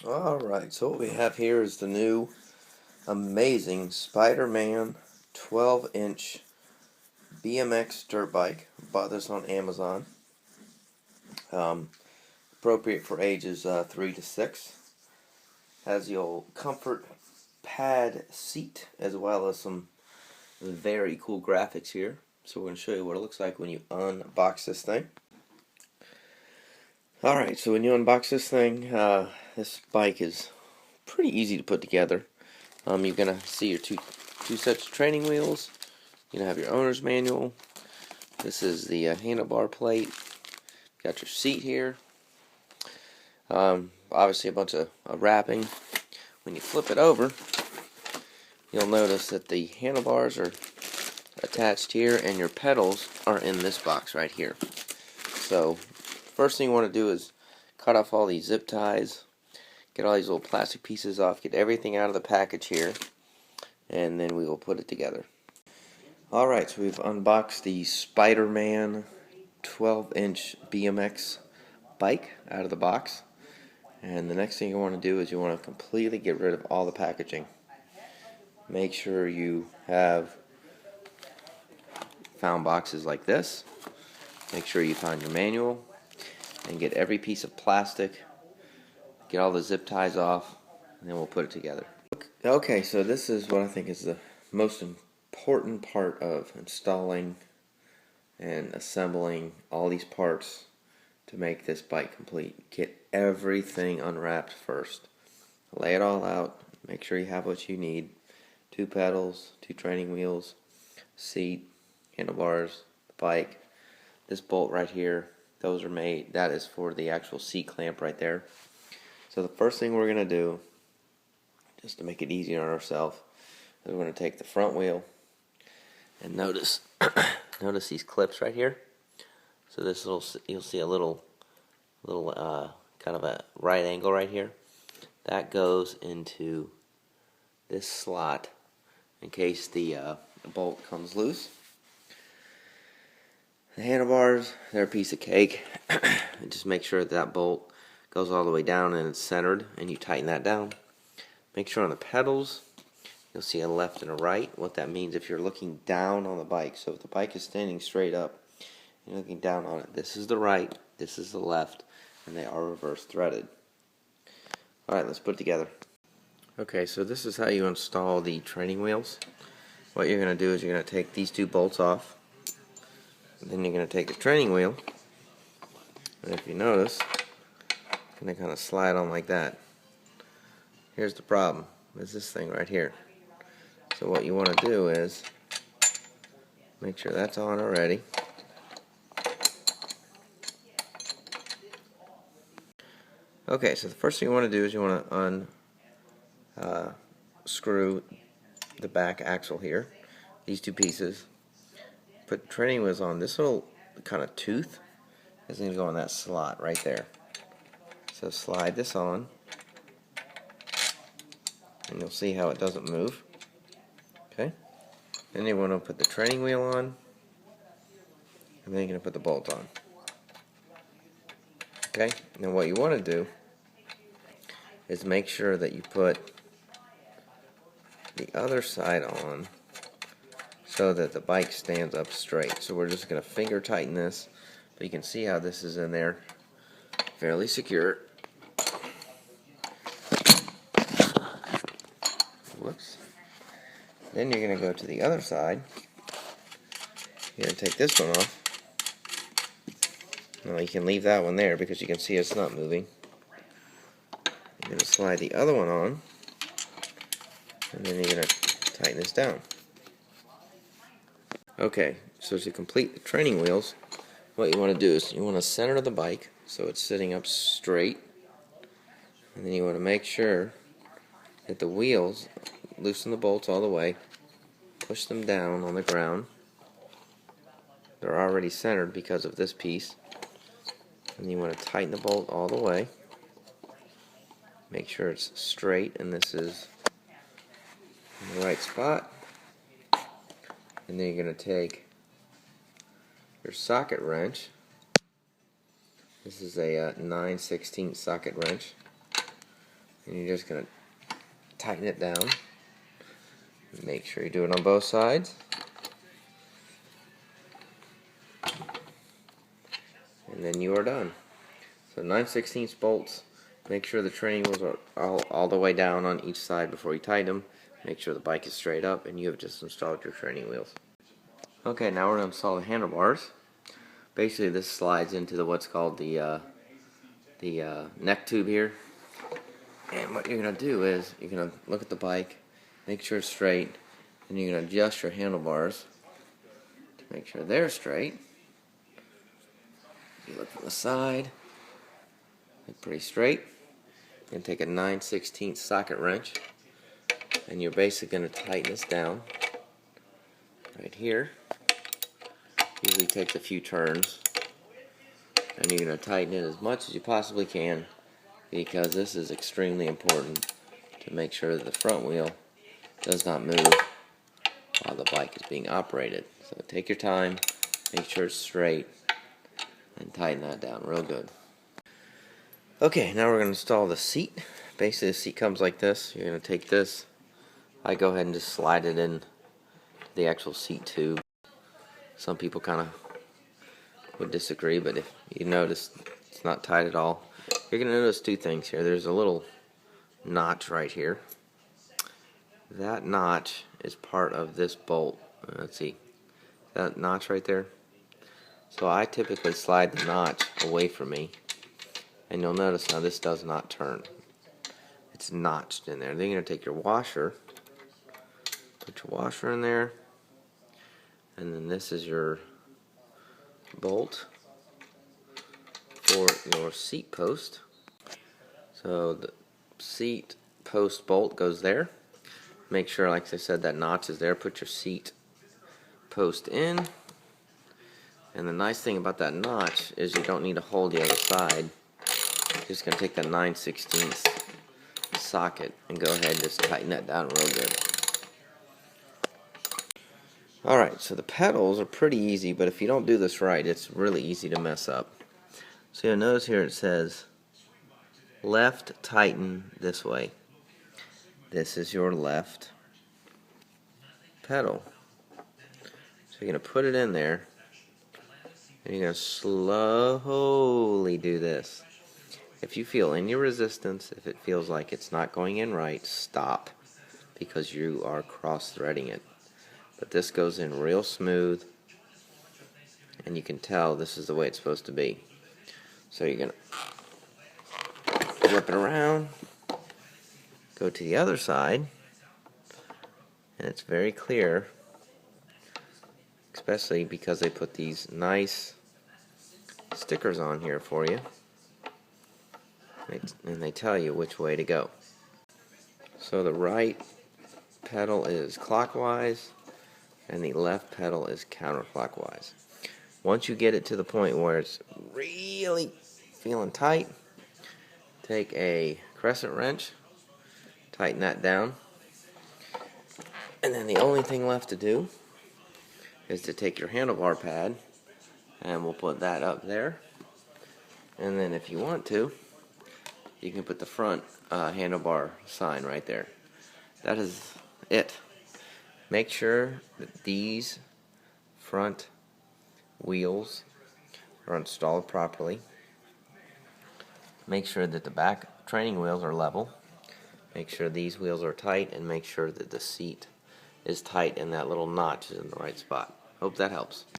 Alright, so what we have here is the new amazing Spiderman 12-inch BMX dirt bike. Bought this on Amazon. Appropriate for ages 3 to 6. Has the old comfort pad seat as well as some very cool graphics here. So we're going to show you what it looks like when you unbox this thing. Alright, so when you unbox this thing, this bike is pretty easy to put together. You're going to see your two sets of training wheels. You're going to have your owner's manual. This is the handlebar plate. Got your seat here. Obviously a bunch of wrapping. When you flip it over, you'll notice that the handlebars are attached here and your pedals are in this box right here. So first thing you want to do is cut off all these zip ties, get all these little plastic pieces off, get everything out of the package here, and then we will put it together. Alright, so we've unboxed the Spiderman 12-inch BMX bike out of the box. And the next thing you want to do is you want to completely get rid of all the packaging. Make sure you have found boxes like this. Make sure you find your manual and get every piece of plastic, get all the zip ties off, and then we'll put it together. Okay, so this is what I think is the most important part of installing and assembling all these parts to make this bike complete. Get everything unwrapped first. Lay it all out. Make sure you have what you need. 2 pedals, 2 training wheels, seat, handlebars, the bike. This bolt right here, those are made, that is for the actual seat clamp right there. So the first thing we're going to do, just to make it easy on ourselves, is we're going to take the front wheel and notice these clips right here. So this little, you'll see a little kind of a right angle right here. That goes into this slot in case the bolt comes loose. The handlebars, they're a piece of cake. Just make sure that bolt goes all the way down and it's centered, and you tighten that down. Make sure on the pedals, you'll see a left and a right. What that means, if you're looking down on the bike, so if the bike is standing straight up, you're looking down on it, this is the right, this is the left, and they are reverse threaded. Alright, let's put it together. Okay, so this is how you install the training wheels. What you're going to do is you're going to take these 2 bolts off. Then you're going to take the training wheel, and if you notice, it's going to kind of slide on like that. Here's the problem, is this thing right here. So what you want to do is make sure that's on already. Okay, so the first thing you want to do is you want to unscrew the back axle here, these 2 pieces. Put training wheels on. This little kind of tooth is going to go in that slot right there. So slide this on, and you'll see how it doesn't move. Okay. Then you want to put the training wheel on, and then you're going to put the bolt on. Okay. Now what you want to do is make sure that you put the other side on so that the bike stands up straight. So we're just going to finger tighten this, but you can see how this is in there fairly secure. Whoops. Then you're going to go to the other side. You're going to take this one off. Now you can leave that one there because you can see it's not moving. You're going to slide the other one on, and then you're going to tighten this down. Okay, so to complete the training wheels, what you want to do is you want to center the bike so it's sitting up straight, and then you want to make sure that the wheels, loosen the bolts all the way, push them down on the ground. They're already centered because of this piece, and you want to tighten the bolt all the way. Make sure it's straight and this is in the right spot. And then you're going to take your socket wrench. This is a 9/16 socket wrench. And you're just going to tighten it down. Make sure you do it on both sides. And then you are done. So 9/16 bolts. Make sure the training wheels are all the way down on each side before you tighten them. Make sure the bike is straight up, and you have just installed your training wheels. Okay, now we're going to install the handlebars. Basically, this slides into what's called the neck tube here. And what you're going to do is you're going to look at the bike, make sure it's straight, and you're going to adjust your handlebars to make sure they're straight. You look from the side, look pretty straight. You're going to take a 9/16 socket wrench, and you're basically going to tighten this down right here. Usually takes a few turns, and you're going to tighten it as much as you possibly can, because this is extremely important to make sure that the front wheel does not move while the bike is being operated. So take your time, make sure it's straight, and tighten that down real good. Okay, now we're going to install the seat. Basically, the seat comes like this. You're going to take this. I go ahead and just slide it in the actual seat tube. Some people kind of would disagree, but if you notice it's not tight at all. You're going to notice two things here. There's a little notch right here. That notch is part of this bolt. Let's see. That notch right there. So I typically slide the notch away from me. And you'll notice now this does not turn. It's notched in there. Then you're going to take your washer. Put your washer in there. And then this is your bolt for your seat post. So the seat post bolt goes there. Make sure, like I said, that notch is there. Put your seat post in. And the nice thing about that notch is you don't need to hold the other side. You're just going to take that 9/16 socket and go ahead and just tighten that down real good. Alright, so the pedals are pretty easy, but if you don't do this right, it's really easy to mess up. So you'll notice here it says left tighten this way. This is your left pedal. So you're going to put it in there, and you're going to slowly do this. If you feel any resistance, if it feels like it's not going in right, stop, because you are cross-threading it. But this goes in real smooth, and you can tell this is the way it's supposed to be. So you're going to flip it around, go to the other side, and it's very clear, especially because they put these nice stickers on here for you, and they tell you which way to go. So the right pedal is clockwise, and the left pedal is counterclockwise. Once you get it to the point where it's really feeling tight, take a crescent wrench, tighten that down, and then the only thing left to do is to take your handlebar pad, and we'll put that up there, and then if you want to, you can put the front handlebar sign right there. That is it. Make sure that these front wheels are installed properly. Make sure that the back training wheels are level. Make sure these wheels are tight, and make sure that the seat is tight and that little notch is in the right spot. Hope that helps.